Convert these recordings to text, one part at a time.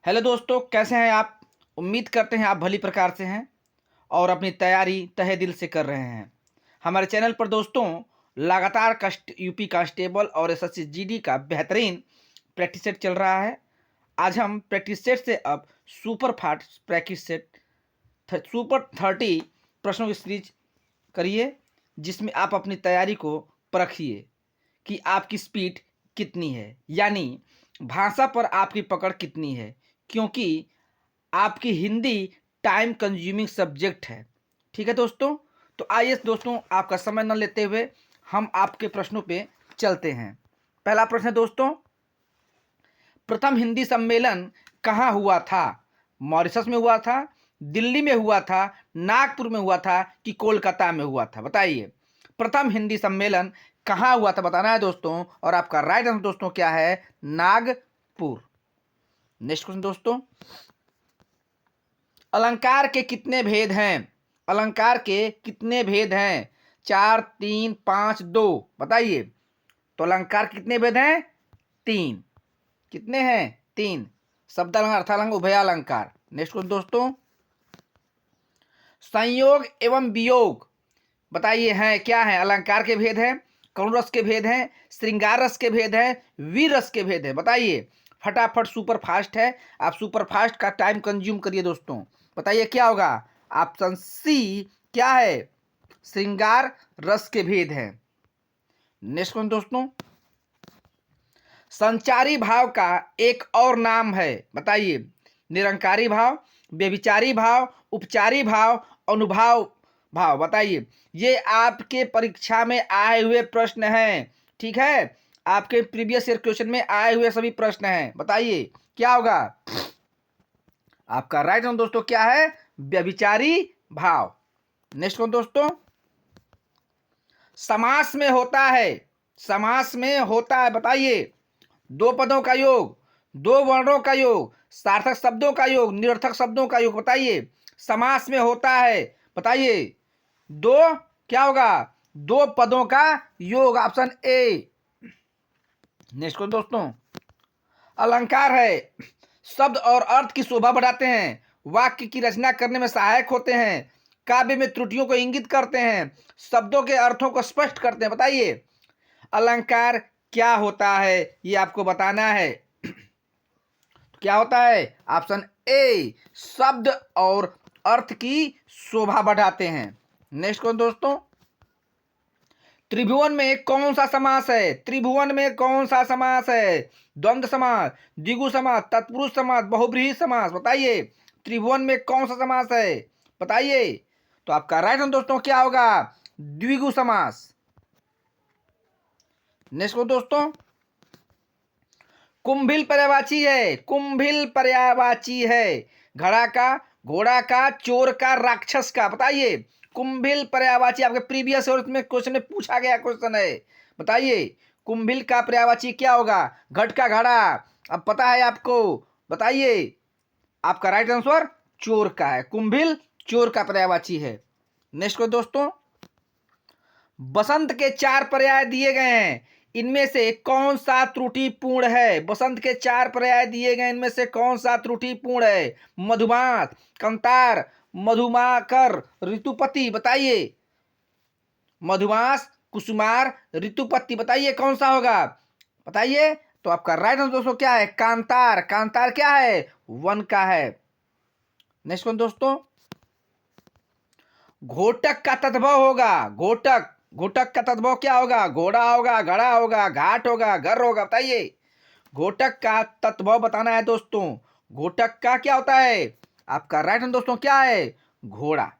Hello दोस्तों, कैसे हैं आप। उम्मीद करते हैं आप भली प्रकार से हैं और अपनी तैयारी तहे दिल से कर रहे हैं। हमारे चैनल पर दोस्तों लगातार यूपी कांस्टेबल और एसएससी जीडी का बेहतरीन प्रैक्टिस सेट चल रहा है। आज हम प्रैक्टिस सेट से अब super fast practice set super 30 प्रश्नों की सीरीज करिए, जिसमें आप अपनी तैयारी को परखिए कि आपकी स्पीड कितनी है, यानी भाषा पर आपकी पकड़ कितनी है, क्योंकि आपकी हिंदी टाइम कंज्यूमिंग सब्जेक्ट है। ठीक है दोस्तों, तो आइए दोस्तों आपका समय न लेते हुए हम आपके प्रश्नों पे चलते हैं। पहला प्रश्न है दोस्तों, प्रथम हिंदी सम्मेलन कहाँ हुआ था? मॉरिशस में हुआ था, दिल्ली में हुआ था, नागपुर में हुआ था कि कोलकाता में हुआ था? बताइए, प्रथम हिंदी सम्मेलन कहाँ हुआ था बताना है दोस्तों। और आपका राइट आंसर दोस्तों क्या है? नागपुर। नेक्स्ट क्वेश्चन दोस्तों, अलंकार के कितने भेद हैं? अलंकार के कितने भेद हैं? 4, 3, 5, 2 बताइए। तो अलंकार कितने भेद हैं? 3। कितने हैं? 3। शब्द अलंकार, अर्थालंकार, उभयालंकार। नेक्स्ट क्वेश्चन दोस्तों, संयोग एवं वियोग बताइए हैं क्या है? अलंकार के भेद हैं, करुण रस के भेद हैं, श्रृंगार रस के भेद हैं, वीर रस के भेद हैं। बताइए फटाफट, सुपर फास्ट है, आप सुपर फास्ट का टाइम कंज्यूम करिए दोस्तों। बताइए क्या होगा? ऑप्शन सी क्या है? श्रृंगार रस के भेद हैं। नेक्स्ट क्वेश्चन दोस्तों, संचारी भाव का एक और नाम है, बताइए। निरंकारी भाव, व्यभिचारी भाव, उपचारी भाव, अनुभाव भाव। बताइए, ये आपके परीक्षा में आए हुए प्रश्न हैं। ठीक है, आपके प्रीवियस ईयर क्वेश्चन में आए हुए सभी प्रश्न हैं। बताइए क्या होगा? आपका राइट आंसर दोस्तों क्या है? व्यभिचारी भाव। नेक्स्ट क्वेश्चन दोस्तों, समास में होता है, समास में होता है बताइए, दो पदों का योग, दो वर्णों का योग, सार्थक शब्दों का योग, निरर्थक शब्दों का योग। बताइए समास में होता है, बताइए दो क्या होगा? दो पदों का योग, ऑप्शन ए। नेक्स्ट क्वेश्चन दोस्तों, अलंकार है, शब्द और अर्थ की शोभा बढ़ाते हैं, वाक्य की रचना करने में सहायक होते हैं, काव्य में त्रुटियों को इंगित करते हैं, शब्दों के अर्थों को स्पष्ट करते हैं। बताइए अलंकार क्या होता है, ये आपको बताना है। तो क्या होता है? ऑप्शन ए, शब्द और अर्थ की शोभा बढ़ाते हैं। नेक्स्ट क्वेश्चन दोस्तों, त्रिभुवन में कौन सा समास है? त्रिभुवन में कौन सा समास है? द्वंद्व समास, द्विगु समास, तत्पुरुष समास, बहुब्रीहि समास। बताइए त्रिभुवन में कौन सा समास है? बताइए। तो आपका राइट आंसर दोस्तों क्या होगा? द्विगु समास। नेक्स्ट को दोस्तों, कुंभिल पर्यायवाची है, कुंभिल पर्यायवाची है, घड़ा का, घोड़ा का, चोर का, राक्षस का। बताइए कुंभिल पर्यायवाची, आपके प्रीवियस ईयर में क्वेश्चन में पूछा गया क्वेश्चन है। बताइए कुंभिल का पर्यायवाची क्या होगा? घट का घड़ा, अब पता है आपको। बताइए आपका राइट आंसर चोर का है, कुंभिल चोर का पर्यायवाची है। नेक्स्ट को दोस्तों, बसंत के 4 पर्याय दिए गए हैं, इनमें से कौन सा त्रुटिपूर्ण है? बसंत के 4 पर्याय दिए गए, इनमें से कौन सा त्रुटिपूर्ण है? मधुमास, कंतार, मधुमाकर, ऋतुपति। बताइए मधुमास, कुसुमार, ऋतुपति। बताइए कौन सा होगा? बताइए। तो आपका राइट आंसर दोस्तों क्या है? कांतार। कांतार क्या है? वन का है। नेक्स्ट वन दोस्तों, घोटक का तद्भव होगा, घोटक, घोटक का तद्भव क्या होगा? घोड़ा होगा, घड़ा होगा, घाट होगा, घर होगा। बताइए घोटक का तद्भव बताना है दोस्तों। घोटक का क्या होता है? आपका राइट आंसर दोस्तों क्या है? घोड़ा।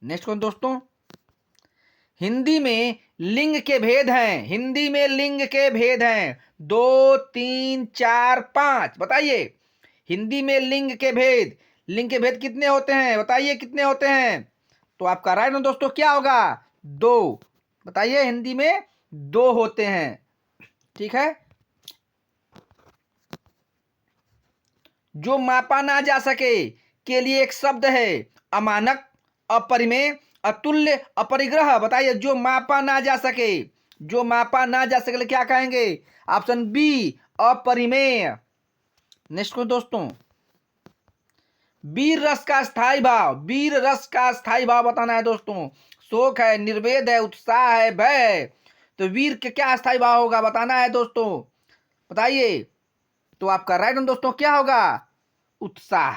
नेक्स्ट कौन दोस्तों, हिंदी में लिंग के भेद हैं, हिंदी में लिंग के भेद हैं 2, 3, 4, 5। बताइए हिंदी में लिंग के भेद, लिंग के भेद कितने होते हैं? बताइए कितने होते हैं? तो आपका राइट आंसर दोस्तों क्या होगा? 2। बताइए हिंदी में 2 होते हैं। ठीक है, जो मापा ना जा सके के लिए एक शब्द है, अमानक, अपरिमेय, अतुल्य, अपरिग्रह। बताइए जो मापा ना जा सके, जो मापा ना जा सके क्या कहेंगे? ऑप्शन बी, अपरिमेय। नेक्स्ट क्वेश्चन दोस्तों, वीर रस का स्थायी भाव, वीर रस का स्थायी भाव बताना है दोस्तों। शोक है, निर्वेद है, उत्साह है, भय है, तो वीर के क्या स्थायी भाव होगा बताना है दोस्तों, बताइए। तो आपका राइट आंसर दोस्तों क्या होगा, उत्साह,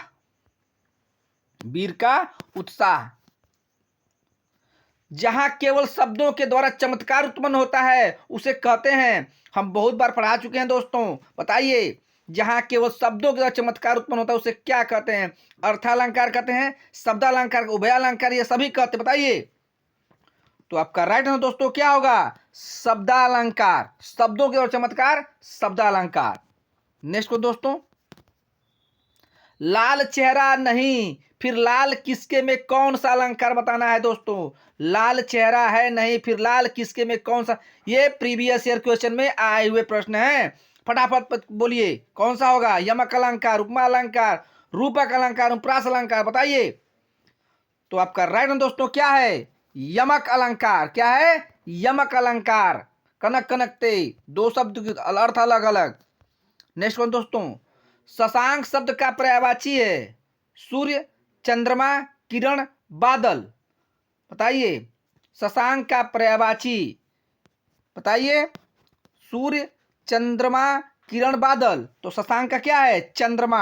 वीर का उत्साह। जहां केवल शब्दों के द्वारा चमत्कार उत्पन्न होता है उसे कहते हैं, हम बहुत बार पढ़ा चुके हैं दोस्तों, बताइए। जहां केवल शब्दों के द्वारा चमत्कार उत्पन्न होता है उसे क्या कहते हैं, अर्थालंकार कहते हैं, शब्दालंकार, उभयालंकार, ये सभी कहते हैं, बताइए। तो आपका राइट आंसर दोस्तों क्या होगा, शब्दालंकार, शब्दों के द्वारा चमत्कार, शब्दालंकार। नेक्स्ट को दोस्तों, लाल चेहरा नहीं, फिर लाल किसके में कौन सा अलंकार बताना है दोस्तों। लाल चेहरा है नहीं, फिर लाल किसके में कौन सा, ये प्रीवियस ईयर क्वेश्चन में आए हुए प्रश्न हैं, फटाफट बोलिए कौन सा होगा, यमक अलंकार, उपमा अलंकार, रूपक अलंकार, अनुप्रास अलंकार, बताइए। तो आपका राइट आंसर दोस्तों क्या है, यमक अलंकार। क्या है, यमक अलंकार। कनक कनकते, दो शब्द के अर्थ अलग अलग। नेक्स्ट वन दोस्तों, शशांक शब्द का पर्यायवाची है, सूर्य, चंद्रमा, किरण, बादल, बताइए। शशांक का पर्यायवाची बताइए, सूर्य, चंद्रमा, किरण, बादल, तो शशांक का क्या है, चंद्रमा।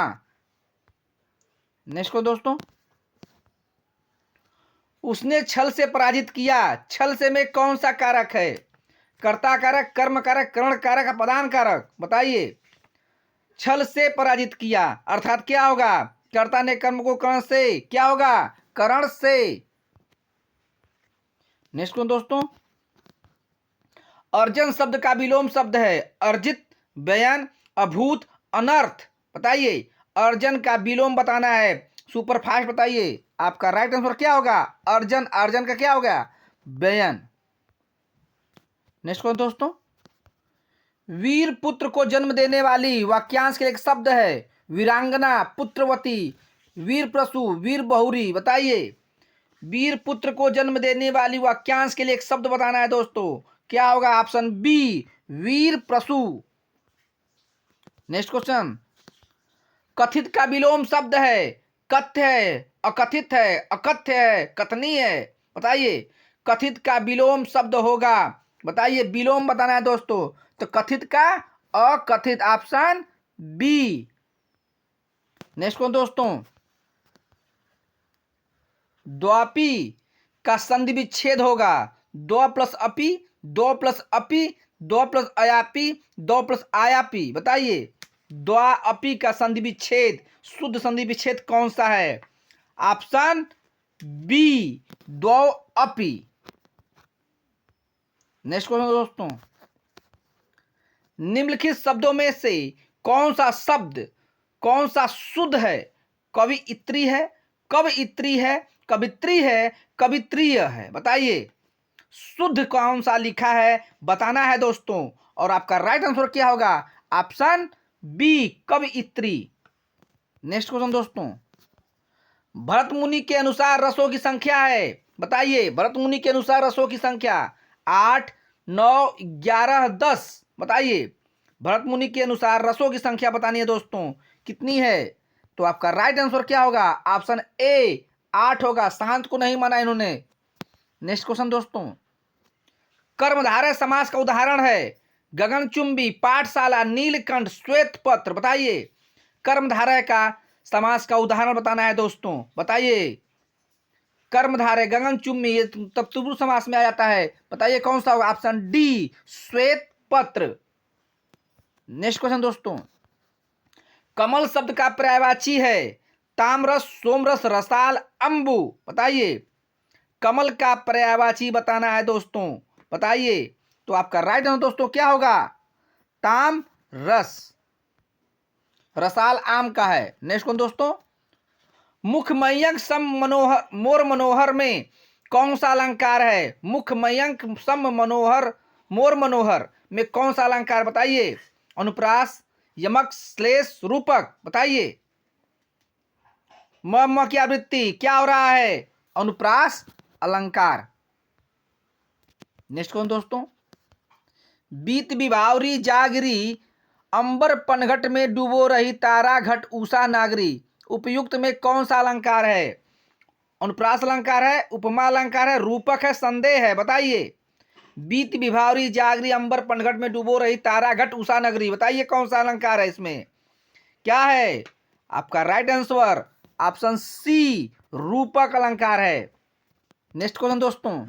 नेक्स्ट को दोस्तों, उसने छल से पराजित किया, छल से में कौन सा कारक है, कर्ता कारक, कर्म कारक, करण कारक, अपदान कारक, बताइए। छल से पराजित किया अर्थात क्या होगा, कर्ता ने कर्म को करण से, क्या होगा, करण से। नेक्स्ट कौन दोस्तों, अर्जन शब्द का विलोम शब्द है, अर्जित, व्ययन, अभूत, अनर्थ, बताइए। अर्जन का विलोम बताना है, सुपरफास्ट, बताइए। आपका राइट आंसर क्या होगा, अर्जन, अर्जन का क्या होगा, व्ययन। नेक्स्ट कौन दोस्तों, वीर पुत्र को जन्म देने वाली वाक्यांश के लिए एक शब्द है, वीरांगना, पुत्रवती, वीर प्रसू, वीर बहुरी, बताइए। वीर पुत्र को जन्म देने वाली वाक्यांश के लिए एक शब्द बताना है दोस्तों, क्या होगा, ऑप्शन बी, वीर प्रसू। नेक्स्ट क्वेश्चन, कथित का विलोम शब्द है, कथ्य है, अकथित है, अकथ्य है, कथनी है, बताइए। कथित का विलोम शब्द होगा, बताइए, विलोम बताना है दोस्तों, तो कथित का अकथित, ऑप्शन बी। नेक्स्ट कौन दोस्तों, द्वापी का संधि विच्छेद होगा, द्व प्लस अपी, दो प्लस अपी, दो प्लस अयापी, दो प्लस आयापी, बताइए। द्वा अपी का संधि विच्छेद, शुद्ध संधि विच्छेद कौन सा है, ऑप्शन बी, द्वौ अपी। नेक्स्ट क्वेश्चन दोस्तों, निम्नलिखित शब्दों में से कौन सा शब्द, कौन सा शुद्ध है, कवियत्री है, कवयित्री है, कवित्री है, कवित्रीय है, बताइए। शुद्ध कौन सा लिखा है बताना है दोस्तों, और आपका राइट आंसर क्या होगा, ऑप्शन बी, कवयित्री। नेक्स्ट क्वेश्चन दोस्तों, भरत मुनि के अनुसार रसों की संख्या है, बताइए। भरत मुनि के अनुसार रसों की संख्या 8, 9, 11, 10, बताइए। भरत मुनि के अनुसार रसों की संख्या बतानी है दोस्तों, कितनी है, तो आपका राइट आंसर क्या होगा, ऑप्शन ए, 8 होगा, शांत को नहीं माना इन्होंने। नेक्स्ट क्वेश्चन दोस्तों, कर्मधारय समास का उदाहरण है, गगनचुंबी, पाठशाला, नीलकंठ, श्वेत पत्र, बताइए। कर्मधारय का समास का उदाहरण बताना है दोस्तों, बताइए। कर्मधारय, गगनचुंबी, ये तब तुरु समास में आ जाता है, बताइए कौन सा होगा, ऑप्शन डी, श्वेत पत्र। नेक्स्ट क्वेश्चन दोस्तों, कमल शब्द का पर्यायवाची है, ताम्रस, सोमरस, रसाल, अंबु, बताइए। कमल का पर्यायवाची बताना है दोस्तों, बताइए। तो आपका राइट आंसर दोस्तों क्या होगा, ताम रस, रसाल आम का है। नेक्स्ट कौन दोस्तों, मुख मयंक सम मनोहर, मोर मनोहर में कौन सा अलंकार है, मुख मयंक सम मनोहर, मोर मनोहर में कौन सा अलंकार, बताइए। अनुप्रास, यमक, श्लेष, रूपक, बताइए। म की आवृत्ति क्या हो रहा है, अनुप्रास अलंकार। नेक्स्ट कौन दोस्तों, बीत विभावरी जागरी अंबर पनघट में डूबो रही तारा घट उषा नागरी, उपयुक्त में कौन सा अलंकार है? अनुप्रास अलंकार है, उपमा अलंकार है, रूपक है, संदेह है, बताइए। बीत विभावरी जागरी अंबर पनघट में डूबो रही तारा घट उषा नगरी, बताइए कौन सा अलंकार है इसमें? क्या है आपका राइट आंसर? ऑप्शन सी, रूपक अलंकार है। नेक्स्ट क्वेश्चन दोस्तों,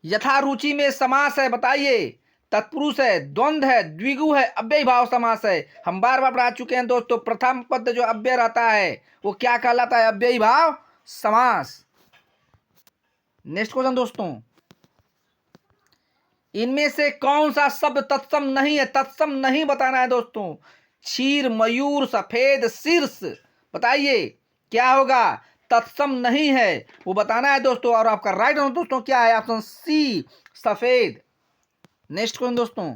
यथारुचि में समास है, बताइए। तत्पुरुष है, द्वंद्व है, द्विगु है, अव्ययी भाव समास है। हम बार बार पढ़ा चुके हैं दोस्तों, प्रथम पद जो अव्यय रहता है वो क्या कहलाता है? अव्ययी भाव समास। नेक्स्ट क्वेश्चन दोस्तों, इनमें से कौन सा शब्द तत्सम नहीं है? तत्सम नहीं बताना है दोस्तों। क्षीर, मयूर, सफेद, शीर्ष, बताइए क्या होगा? तत्सम नहीं है, वो बताना है दोस्तों। और आपका राइट आंसर दोस्तों क्या है? ऑप्शन सी, सफेद। नेक्स्ट क्वेश्चन दोस्तों,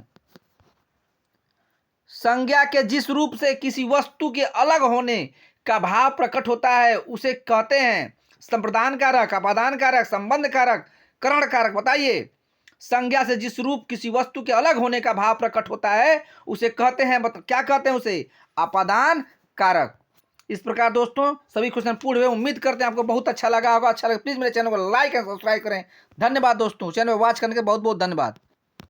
संज्ञा के जिस रूप से किसी वस्तु के अलग होने का भाव प्रकट होता है उसे कहते हैं संप्रदान कारक, अपादान कारक, संबंध कारक, करण कारक, बताइए। संज्ञा से जिस रूप किसी वस्तु के अलग होने का भाव प्रकट होता है उसे कहते हैं, क्या कहते हैं उसे? अपादान कारक। इस प्रकार दोस्तों सभी क्वेश्चन पूर्ण हुए। उम्मीद करते हैं आपको बहुत अच्छा लगा होगा। अच्छा लगे प्लीज मेरे चैनल को लाइक एंड सब्सक्राइब करें। धन्यवाद दोस्तों, चैनल को वॉच करने के बहुत बहुत धन्यवाद।